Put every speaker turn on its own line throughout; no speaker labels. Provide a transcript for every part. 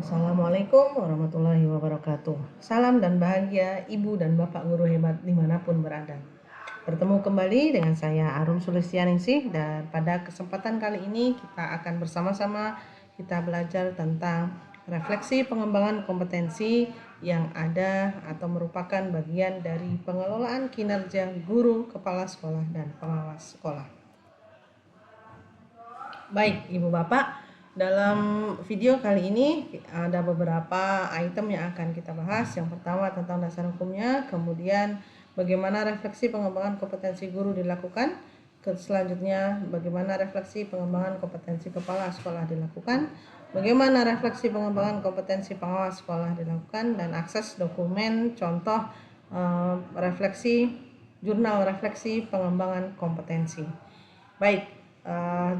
Assalamualaikum warahmatullahi wabarakatuh. Salam dan bahagia Ibu dan Bapak guru hebat dimanapun berada. Bertemu kembali dengan saya Arum Sulistianingsih, dan pada kesempatan kali ini kita akan bersama-sama kita belajar tentang refleksi pengembangan kompetensi yang ada atau merupakan bagian dari pengelolaan kinerja guru, kepala sekolah, dan pengawas sekolah. Baik, Ibu Bapak, dalam video kali ini ada beberapa item yang akan kita bahas. Yang pertama tentang dasar hukumnya, kemudian bagaimana refleksi pengembangan kompetensi guru dilakukan, selanjutnya bagaimana refleksi pengembangan kompetensi kepala sekolah dilakukan, bagaimana refleksi pengembangan kompetensi pengawas sekolah dilakukan, dan akses dokumen contoh refleksi jurnal refleksi pengembangan kompetensi. Baik,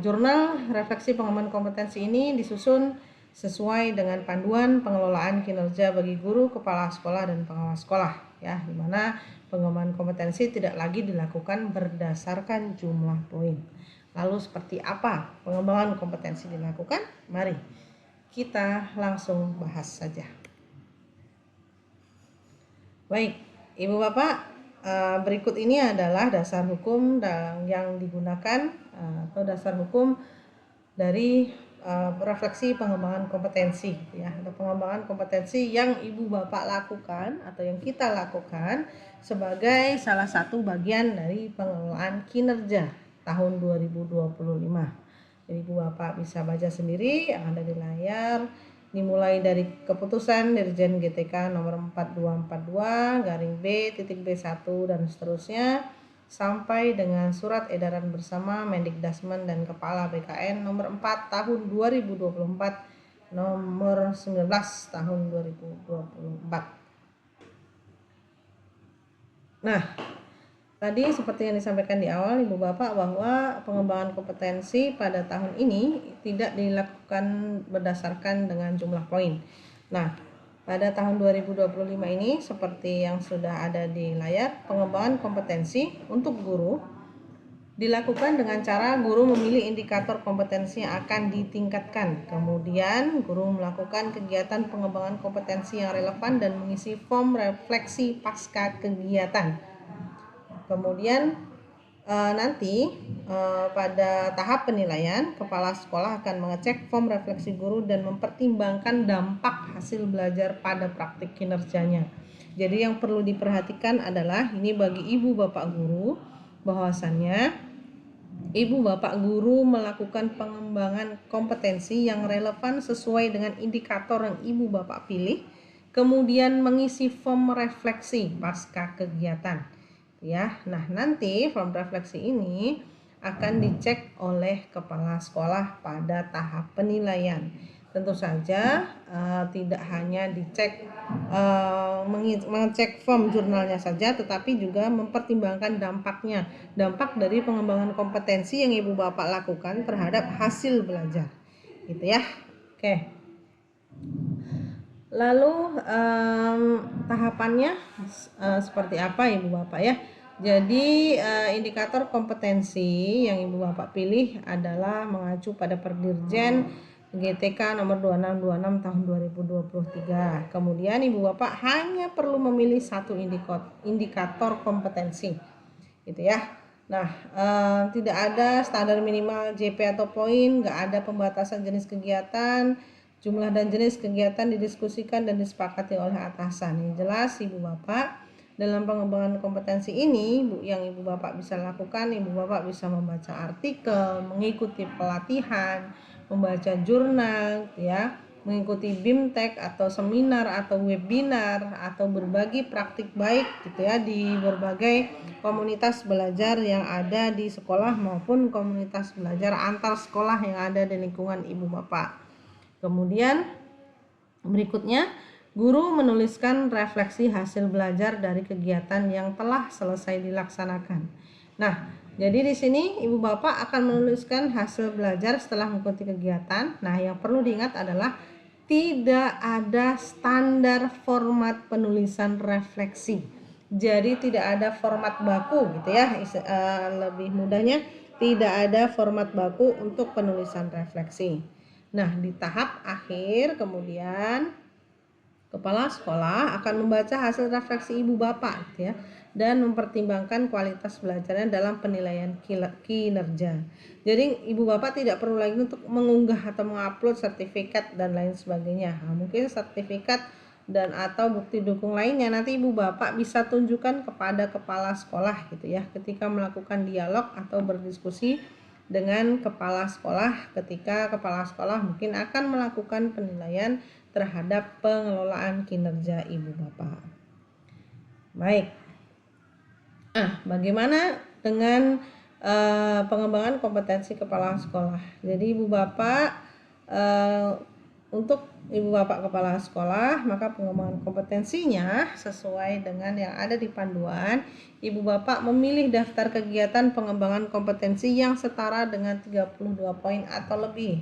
jurnal refleksi pengembangan kompetensi ini disusun sesuai dengan panduan pengelolaan kinerja bagi guru, kepala sekolah, dan pengawas sekolah, ya, di mana pengembangan kompetensi tidak lagi dilakukan berdasarkan jumlah poin. Lalu seperti apa pengembangan kompetensi dilakukan? Mari kita langsung bahas saja. Baik, Ibu Bapak, berikut ini adalah dasar hukum yang digunakan atau dasar hukum dari refleksi pengembangan kompetensi, ya, atau pengembangan kompetensi yang Ibu Bapak lakukan atau yang kita lakukan sebagai salah satu bagian dari pengelolaan kinerja tahun 2025. Jadi Ibu Bapak bisa baca sendiri yang ada di layar, dimulai dari keputusan Dirjen GTK nomor 4242/B.B1 dan seterusnya, sampai dengan surat edaran bersama Mendikdasmen dan Kepala BKN nomor 4 tahun 2024 nomor 19 tahun 2024. Nah, tadi seperti yang disampaikan di awal Ibu Bapak bahwa pengembangan kompetensi pada tahun ini tidak dilakukan berdasarkan dengan jumlah poin. Nah, pada tahun 2025 ini seperti yang sudah ada di layar, pengembangan kompetensi untuk guru dilakukan dengan cara guru memilih indikator kompetensi yang akan ditingkatkan. Kemudian guru melakukan kegiatan pengembangan kompetensi yang relevan dan mengisi form refleksi pasca kegiatan. Kemudian nanti pada tahap penilaian, kepala sekolah akan mengecek form refleksi guru dan mempertimbangkan dampak hasil belajar pada praktik kinerjanya. Jadi yang perlu diperhatikan adalah ini bagi ibu bapak guru, bahwasannya ibu bapak guru melakukan pengembangan kompetensi yang relevan sesuai dengan indikator yang ibu bapak pilih, kemudian mengisi form refleksi pasca kegiatan, ya. Nah, nanti form refleksi ini akan dicek oleh kepala sekolah pada tahap penilaian. Tentu saja tidak hanya dicek mengecek form jurnalnya saja, tetapi juga mempertimbangkan dampaknya, dampak dari pengembangan kompetensi yang ibu bapak lakukan terhadap hasil belajar, gitu ya. Oke. Lalu tahapannya seperti apa ibu bapak ya? Jadi indikator kompetensi yang ibu bapak pilih adalah mengacu pada Perdirjen GTK nomor 2626 tahun 2023. Kemudian ibu bapak hanya perlu memilih satu indikator kompetensi, gitu ya. Nah, tidak ada standar minimal JP atau poin, nggak ada pembatasan jenis kegiatan. Jumlah dan jenis kegiatan didiskusikan dan disepakati oleh atasan. Yang jelas ibu bapak, dalam pengembangan kompetensi ini yang ibu bapak bisa lakukan, ibu bapak bisa membaca artikel, mengikuti pelatihan, membaca jurnal, ya, mengikuti BIMTEK atau seminar atau webinar, atau berbagi praktik baik, gitu ya, di berbagai komunitas belajar yang ada di sekolah maupun komunitas belajar antar sekolah yang ada di lingkungan ibu bapak. Kemudian berikutnya, guru menuliskan refleksi hasil belajar dari kegiatan yang telah selesai dilaksanakan. Nah, jadi di sini ibu bapak akan menuliskan hasil belajar setelah mengikuti kegiatan. Nah, yang perlu diingat adalah tidak ada standar format penulisan refleksi. Jadi tidak ada format baku, gitu ya. Lebih mudahnya, tidak ada format baku untuk penulisan refleksi. Nah, di tahap akhir kemudian kepala sekolah akan membaca hasil refleksi ibu bapak gitu ya, dan mempertimbangkan kualitas belajarnya dalam penilaian kinerja. Jadi ibu bapak tidak perlu lagi untuk mengunggah atau mengupload sertifikat dan lain sebagainya. Nah, mungkin sertifikat dan atau bukti dukung lainnya nanti ibu bapak bisa tunjukkan kepada kepala sekolah gitu ya, ketika melakukan dialog atau berdiskusi dengan kepala sekolah, ketika kepala sekolah mungkin akan melakukan penilaian terhadap pengelolaan kinerja ibu bapak. Baik. Bagaimana dengan pengembangan kompetensi kepala sekolah? Jadi ibu bapak untuk ibu bapak kepala sekolah, maka pengembangan kompetensinya sesuai dengan yang ada di panduan. Ibu bapak memilih daftar kegiatan pengembangan kompetensi yang setara dengan 32 poin atau lebih.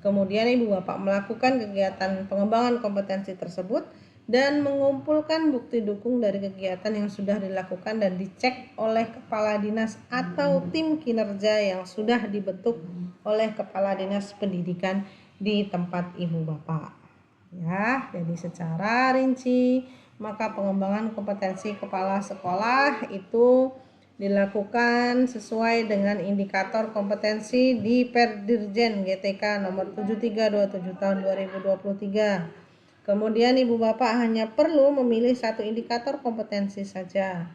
Kemudian ibu bapak melakukan kegiatan pengembangan kompetensi tersebut dan mengumpulkan bukti dukung dari kegiatan yang sudah dilakukan dan dicek oleh kepala dinas atau tim kinerja yang sudah dibentuk oleh kepala dinas pendidikan di tempat ibu bapak. Ya, jadi secara rinci maka pengembangan kompetensi kepala sekolah itu dilakukan sesuai dengan indikator kompetensi di Perdirjen GTK nomor 7327 tahun 2023. Kemudian ibu bapak hanya perlu memilih satu indikator kompetensi saja.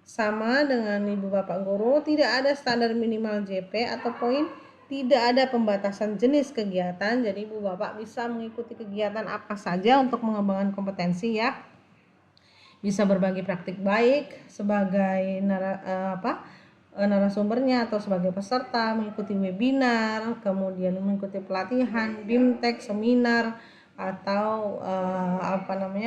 Sama dengan ibu bapak guru, tidak ada standar minimal JP atau poin, tidak ada pembatasan jenis kegiatan. Jadi ibu bapak bisa mengikuti kegiatan apa saja untuk mengembangkan kompetensi ya. Bisa berbagi praktik baik sebagai narasumbernya atau sebagai peserta, mengikuti webinar, kemudian mengikuti pelatihan, BIMTEK, seminar, atau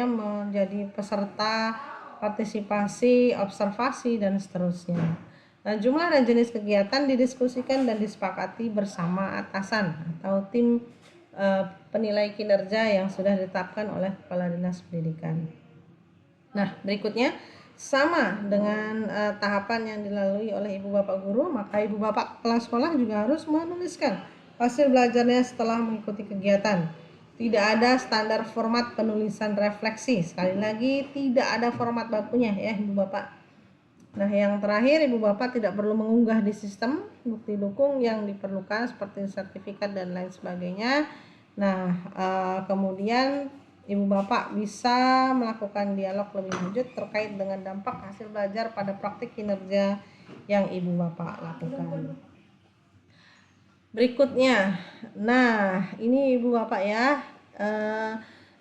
menjadi peserta partisipasi, observasi, dan seterusnya. Nah, jumlah dan jenis kegiatan didiskusikan dan disepakati bersama atasan atau tim penilai kinerja yang sudah ditetapkan oleh Kepala Dinas Pendidikan. Nah, berikutnya sama dengan tahapan yang dilalui oleh ibu bapak guru, maka ibu bapak kepala sekolah juga harus menuliskan hasil belajarnya setelah mengikuti kegiatan. Tidak ada standar format penulisan refleksi. Sekali lagi, tidak ada format bakunya ya ibu bapak. Nah, yang terakhir, ibu bapak tidak perlu mengunggah di sistem bukti dukung yang diperlukan seperti sertifikat dan lain sebagainya. Nah, kemudian ibu bapak bisa melakukan dialog lebih lanjut terkait dengan dampak hasil belajar pada praktik kinerja yang ibu bapak lakukan. Berikutnya, nah ini ibu bapak ya,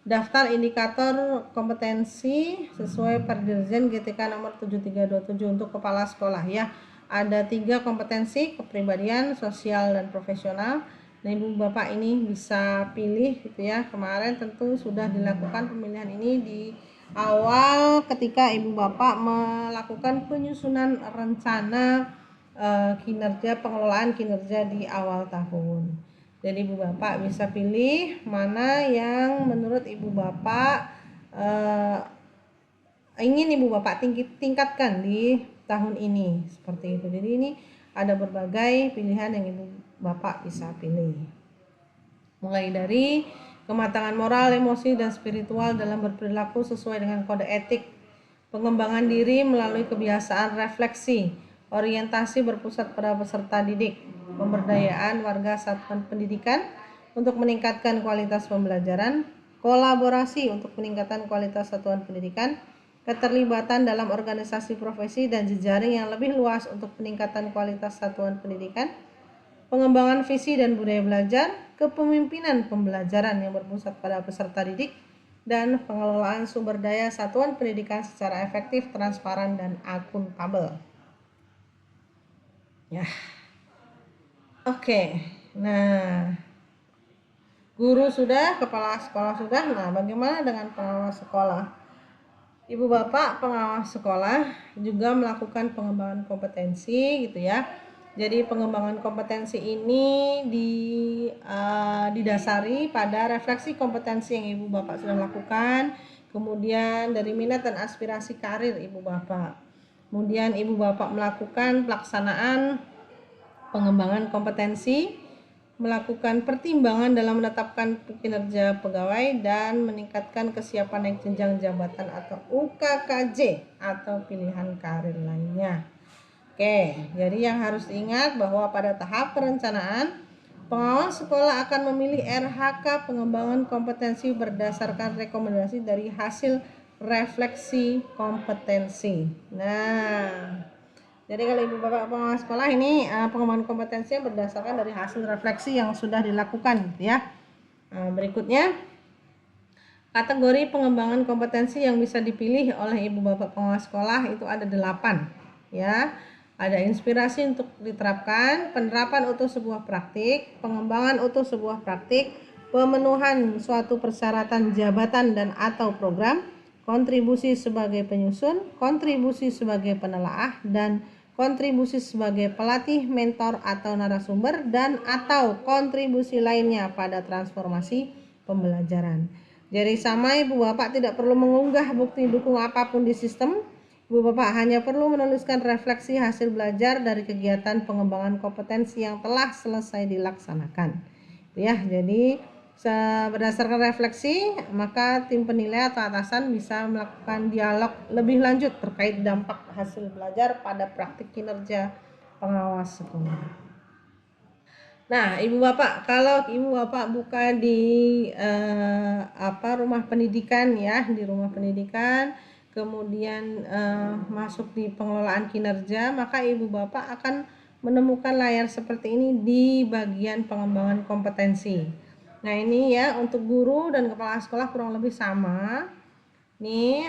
daftar indikator kompetensi sesuai Perdirjen GTK nomor 7327 untuk kepala sekolah ya. Ada 3 kompetensi: kepribadian, sosial, dan profesional. Nah, ibu bapak ini bisa pilih gitu ya. Kemarin tentu sudah dilakukan pemilihan ini di awal ketika ibu bapak melakukan penyusunan rencana pengelolaan kinerja di awal tahun. Jadi ibu bapak bisa pilih mana yang menurut ibu bapak ingin ibu bapak tingkatkan di tahun ini, seperti itu. Jadi ini ada berbagai pilihan yang ibu bapak bisa pilih, mulai dari kematangan moral, emosi, dan spiritual dalam berperilaku sesuai dengan kode etik, pengembangan diri melalui kebiasaan refleksi, orientasi berpusat pada peserta didik, pemberdayaan warga satuan pendidikan untuk meningkatkan kualitas pembelajaran, kolaborasi untuk peningkatan kualitas satuan pendidikan, keterlibatan dalam organisasi profesi dan jejaring yang lebih luas untuk peningkatan kualitas satuan pendidikan, pengembangan visi dan budaya belajar, kepemimpinan pembelajaran yang berpusat pada peserta didik, dan pengelolaan sumber daya satuan pendidikan secara efektif, transparan, dan akuntabel. Ya. Oke. Nah, guru sudah, kepala sekolah sudah. Nah, bagaimana dengan pengawas sekolah? Ibu bapak pengawas sekolah juga melakukan pengembangan kompetensi gitu ya. Jadi pengembangan kompetensi ini didasari pada refleksi kompetensi yang ibu bapak sudah lakukan, kemudian dari minat dan aspirasi karir ibu bapak. Kemudian ibu bapak melakukan pelaksanaan pengembangan kompetensi melakukan pertimbangan dalam menetapkan kinerja pegawai dan meningkatkan kesiapan naik jenjang jabatan atau UKKJ atau pilihan karir lainnya. Oke, jadi yang harus diingat bahwa pada tahap perencanaan, pengawas sekolah akan memilih RHK pengembangan kompetensi berdasarkan rekomendasi dari hasil refleksi kompetensi. Nah, jadi kalau ibu bapak pengawas sekolah ini pengembangan kompetensinya berdasarkan dari hasil refleksi yang sudah dilakukan, ya. Berikutnya, kategori pengembangan kompetensi yang bisa dipilih oleh ibu bapak pengawas sekolah itu ada 8, ya. Ada inspirasi untuk diterapkan, penerapan utuh sebuah praktik, pengembangan utuh sebuah praktik, pemenuhan suatu persyaratan jabatan dan atau program, kontribusi sebagai penyusun, kontribusi sebagai penelaah, dan kontribusi sebagai pelatih, mentor, atau narasumber, dan atau kontribusi lainnya pada transformasi pembelajaran. Jadi sama ibu bapak tidak perlu mengunggah bukti dukung apapun di sistem. Ibu bapak hanya perlu menuliskan refleksi hasil belajar dari kegiatan pengembangan kompetensi yang telah selesai dilaksanakan. Ya, jadi berdasarkan refleksi, maka tim penilai atau atasan bisa melakukan dialog lebih lanjut terkait dampak hasil belajar pada praktik kinerja pengawas sekolah. Nah, ibu bapak, kalau ibu bapak buka di rumah pendidikan, ya, di rumah pendidikan, kemudian masuk di pengelolaan kinerja, maka ibu bapak akan menemukan layar seperti ini di bagian pengembangan kompetensi. Nah, ini ya untuk guru dan kepala sekolah kurang lebih sama. Nih,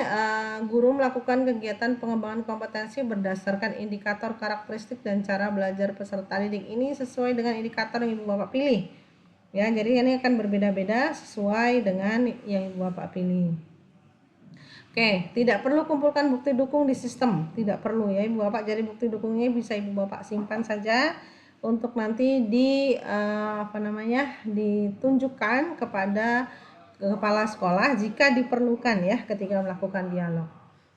guru melakukan kegiatan pengembangan kompetensi berdasarkan indikator karakteristik dan cara belajar peserta didik ini sesuai dengan indikator yang ibu bapak pilih. Ya, jadi ini akan berbeda-beda sesuai dengan yang ibu bapak pilih. Oke, tidak perlu kumpulkan bukti dukung di sistem, tidak perlu ya ibu bapak. Jadi bukti dukungnya bisa ibu bapak simpan saja untuk nanti ditunjukkan kepada kepala sekolah jika diperlukan, ya, ketika melakukan dialog.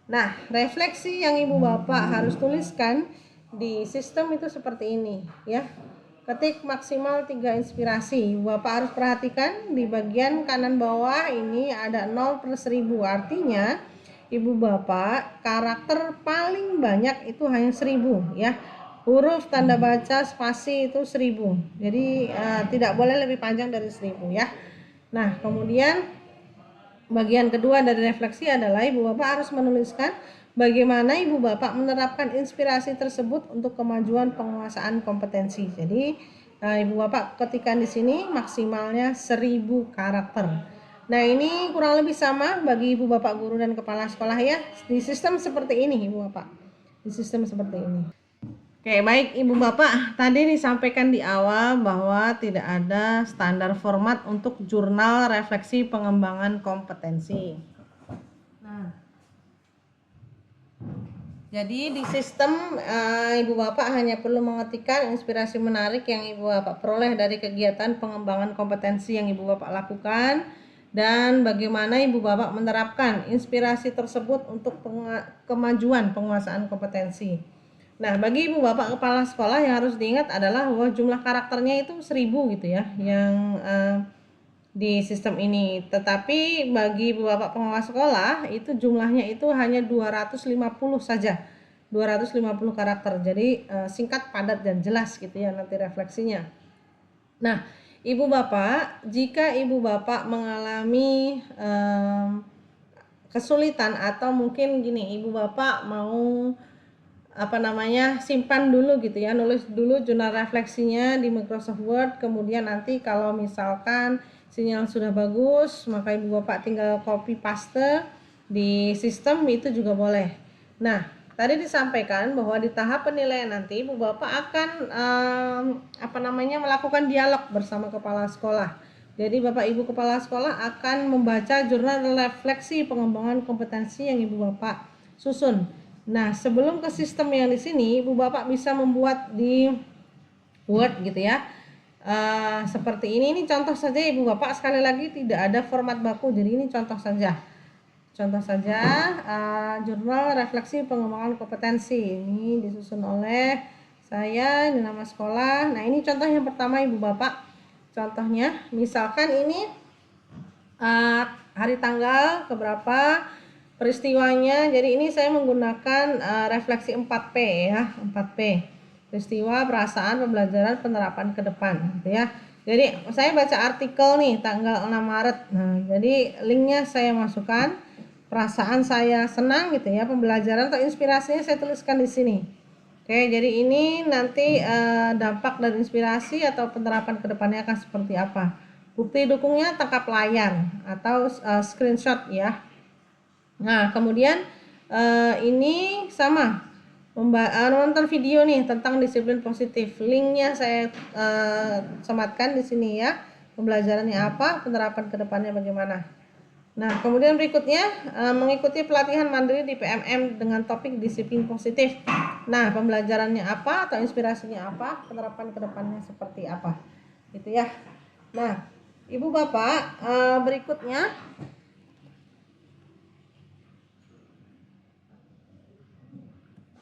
Nah, refleksi yang ibu bapak harus tuliskan di sistem itu seperti ini, ya. Ketik maksimal 3 inspirasi. Ibu bapak harus perhatikan di bagian kanan bawah ini ada 0/1000. Artinya ibu bapak karakter paling banyak itu hanya 1000, ya. Huruf, tanda baca, spasi itu 1000. Jadi tidak boleh lebih panjang dari 1000, ya. Nah, kemudian bagian kedua dari refleksi adalah ibu bapak harus menuliskan bagaimana ibu bapak menerapkan inspirasi tersebut untuk kemajuan penguasaan kompetensi. Jadi ibu bapak ketikkan di sini maksimalnya 1000 karakter. Nah, ini kurang lebih sama bagi ibu bapak guru dan kepala sekolah, ya. Di sistem seperti ini ibu bapak. Di sistem seperti ini. Oke, baik ibu bapak, tadi disampaikan di awal bahwa tidak ada standar format untuk jurnal refleksi pengembangan kompetensi. Nah, jadi di sistem ibu bapak hanya perlu mengetikkan inspirasi menarik yang ibu bapak peroleh dari kegiatan pengembangan kompetensi yang ibu bapak lakukan dan bagaimana ibu bapak menerapkan inspirasi tersebut untuk kemajuan penguasaan kompetensi. Nah, bagi ibu bapak kepala sekolah yang harus diingat adalah bahwa jumlah karakternya itu 1000 gitu ya, yang di sistem ini. Tetapi bagi ibu bapak pengawas sekolah itu jumlahnya itu hanya 250 saja. 250 karakter. Jadi singkat, padat, dan jelas gitu ya nanti refleksinya. Nah, ibu bapak, jika ibu bapak mengalami kesulitan atau mungkin gini, ibu bapak mau simpan dulu gitu ya, nulis dulu jurnal refleksinya di Microsoft Word, kemudian nanti kalau misalkan sinyal sudah bagus maka ibu bapak tinggal copy paste di sistem itu juga boleh. Nah, tadi disampaikan bahwa di tahap penilaian nanti ibu bapak akan melakukan dialog bersama kepala sekolah. Jadi bapak ibu kepala sekolah akan membaca jurnal refleksi pengembangan kompetensi yang ibu bapak susun. Nah, sebelum ke sistem yang di sini, ibu bapak bisa membuat di Word gitu ya. Seperti ini contoh saja ibu bapak, sekali lagi tidak ada format baku, jadi ini contoh saja. Contoh saja jurnal refleksi pengembangan kompetensi. Ini disusun oleh saya, ini nama sekolah. Nah, ini contoh yang pertama ibu bapak. contohnya misalkan ini hari tanggal keberapa, peristiwanya. Jadi ini saya menggunakan refleksi 4P ya, 4P. Peristiwa, perasaan, pembelajaran, penerapan ke depan gitu ya. Jadi saya baca artikel nih tanggal 6 Maret. Nah, jadi linknya saya masukkan. Perasaan saya senang gitu ya, pembelajaran atau inspirasinya saya tuliskan di sini. Oke, jadi ini nanti dampak dan inspirasi atau penerapan ke depannya akan seperti apa. Bukti dukungnya tangkap layar atau screenshot ya. Nah, kemudian ini sama nonton video nih tentang disiplin positif. Linknya saya sematkan di sini ya. Pembelajarannya apa, penerapan ke depannya bagaimana. Nah, kemudian berikutnya mengikuti pelatihan mandiri di PMM dengan topik disiplin positif. Nah, pembelajarannya apa atau inspirasinya apa, penerapan ke depannya seperti apa. Gitu ya. Nah, Ibu Bapak,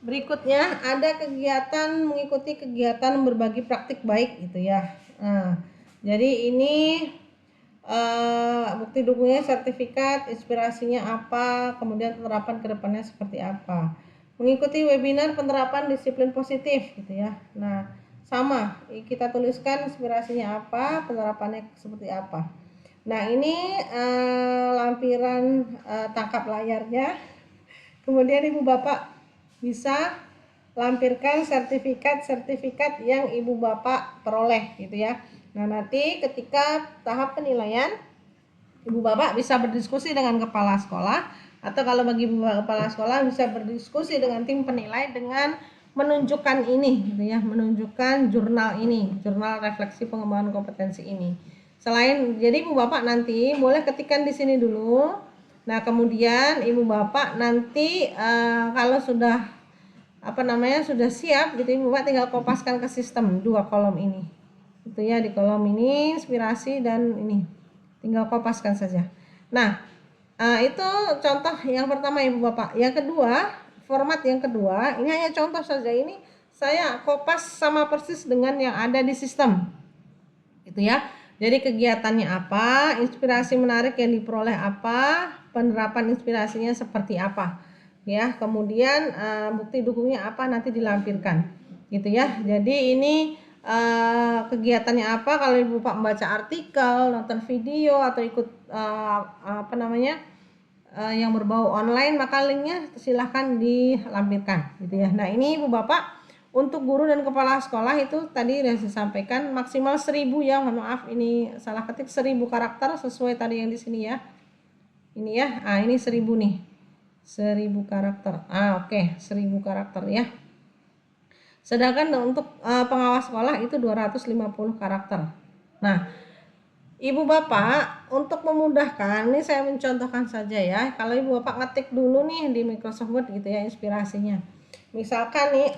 berikutnya ada kegiatan, mengikuti kegiatan berbagi praktik baik gitu ya. Nah, jadi ini bukti dukungnya sertifikat, inspirasinya apa, kemudian penerapan ke depannya seperti apa. Mengikuti webinar penerapan disiplin positif gitu ya. Nah, sama kita tuliskan inspirasinya apa, penerapannya seperti apa. Nah, ini lampiran tangkap layarnya. Kemudian Ibu Bapak bisa lampirkan sertifikat yang Ibu Bapak peroleh gitu ya. Nah, nanti ketika tahap penilaian, Ibu Bapak bisa berdiskusi dengan kepala sekolah, atau kalau bagi Ibu Bapak kepala sekolah bisa berdiskusi dengan tim penilai dengan menunjukkan ini gitu ya, menunjukkan jurnal ini, jurnal refleksi pengembangan kompetensi ini. Selain, jadi Ibu Bapak nanti boleh ketikkan di sini dulu. Nah, kemudian Ibu Bapak nanti kalau sudah sudah siap gitu, Ibu Bapak tinggal kopaskan ke sistem 2 kolom ini. Itu ya, di kolom ini inspirasi dan ini. Tinggal kopaskan saja. Nah, itu contoh yang pertama Ibu Bapak. Yang kedua, format yang kedua, ini hanya contoh saja, ini saya kopas sama persis dengan yang ada di sistem. Gitu ya. Jadi kegiatannya apa, inspirasi menarik yang diperoleh apa, penerapan inspirasinya seperti apa. Ya, kemudian bukti dukungnya apa nanti dilampirkan. Gitu ya. Jadi ini kegiatannya apa, kalau Ibu Bapak membaca artikel, nonton video atau ikut yang berbau online, maka linknya silahkan dilampirkan gitu ya. Nah, ini Ibu Bapak untuk guru dan kepala sekolah itu tadi sudah saya sampaikan maksimal 1000 ya. Mohon maaf ini salah ketik, 1000 karakter sesuai tadi yang di sini ya. Ini ya. Ini 1000 nih. 1000 karakter. Oke, 1000 karakter ya. Sedangkan untuk pengawas sekolah itu 250 karakter. Nah, Ibu Bapak untuk memudahkan, ini saya mencontohkan saja ya. Kalau Ibu Bapak ngetik dulu nih di Microsoft Word gitu ya inspirasinya. Misalkan nih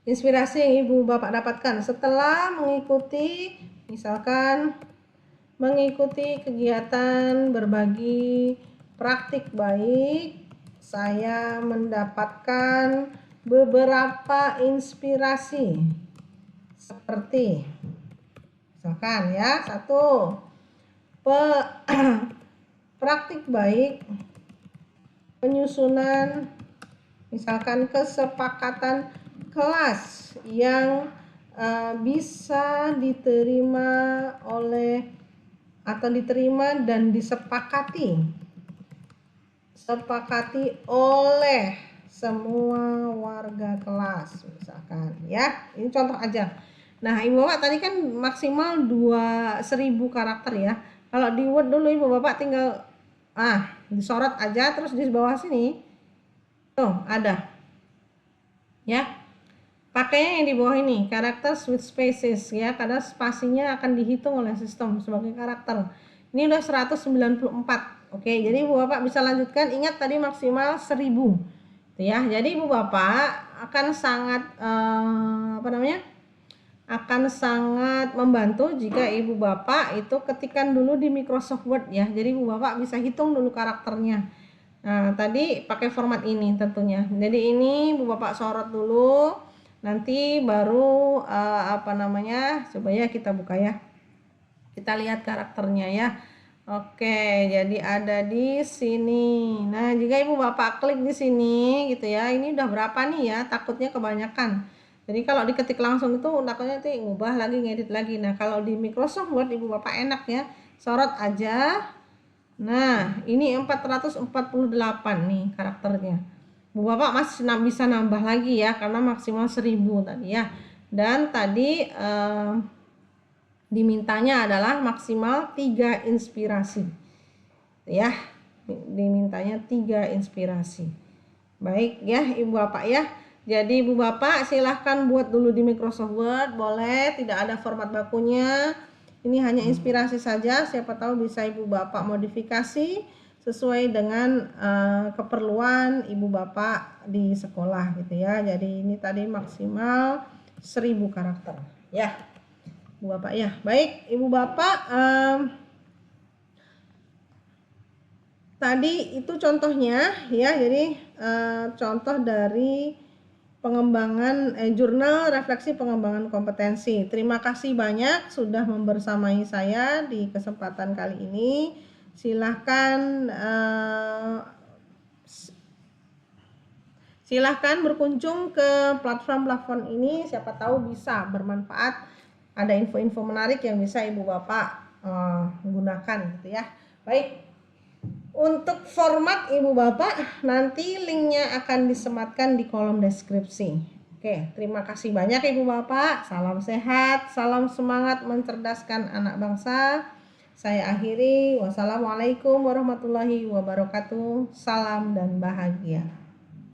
inspirasi yang Ibu Bapak dapatkan setelah mengikuti, misalkan mengikuti kegiatan berbagi praktik baik, saya mendapatkan beberapa inspirasi seperti misalkan ya, 1 praktik baik penyusunan misalkan kesepakatan kelas yang bisa diterima dan disepakati oleh semua warga kelas misalkan ya. Ini contoh aja. Nah, Ibu Bapak tadi kan maksimal 1000 karakter ya. Kalau di Word dulu Ibu Bapak tinggal disorot aja, terus di bawah sini tuh ada ya, pakainya yang di bawah ini karakter with spaces ya, karena spasinya akan dihitung oleh sistem sebagai karakter. Ini udah 194. Oke, jadi Ibu Bapak bisa lanjutkan. Ingat tadi maksimal 1000 tuh ya. Jadi Ibu Bapak akan sangat akan sangat membantu jika Ibu Bapak itu ketikkan dulu di Microsoft Word ya. Jadi Ibu Bapak bisa hitung dulu karakternya. Nah, tadi pakai format ini tentunya. Jadi ini Ibu Bapak sorot dulu. Nanti baru coba ya kita buka ya. Kita lihat karakternya ya. Oke, jadi ada di sini. Nah, jika Ibu Bapak klik di sini gitu ya. Ini udah berapa nih ya? Takutnya kebanyakan. Jadi kalau diketik langsung itu takutnya nanti ngubah lagi, ngedit lagi. Nah, kalau di Microsoft Word Ibu Bapak enak ya. Sorot aja. Nah, ini 448 nih karakternya. Ibu Bapak masih bisa nambah lagi ya karena maksimal 1000 tadi ya. Dan tadi dimintanya adalah maksimal 3 inspirasi ya, dimintanya 3 inspirasi. Baik ya Ibu Bapak ya. Jadi Ibu Bapak silahkan buat dulu di Microsoft Word, boleh, tidak ada format bakunya, ini hanya inspirasi saja, siapa tahu bisa Ibu Bapak modifikasi sesuai dengan keperluan Ibu Bapak di sekolah gitu ya. Jadi ini tadi maksimal 1000 karakter ya Ibu Bapak ya. Baik Ibu Bapak, tadi itu contohnya ya. Jadi contoh dari pengembangan jurnal refleksi pengembangan kompetensi. Terima kasih banyak sudah membersamai saya di kesempatan kali ini. Silahkan berkunjung ke platform-platform ini, siapa tahu bisa bermanfaat. Ada info-info menarik yang bisa Ibu Bapak gunakan gitu ya. Baik, untuk format Ibu Bapak nanti linknya akan disematkan di kolom deskripsi. Oke, terima kasih banyak Ibu Bapak. Salam sehat, salam semangat mencerdaskan anak bangsa. Saya akhiri. Wassalamualaikum warahmatullahi wabarakatuh. Salam dan bahagia.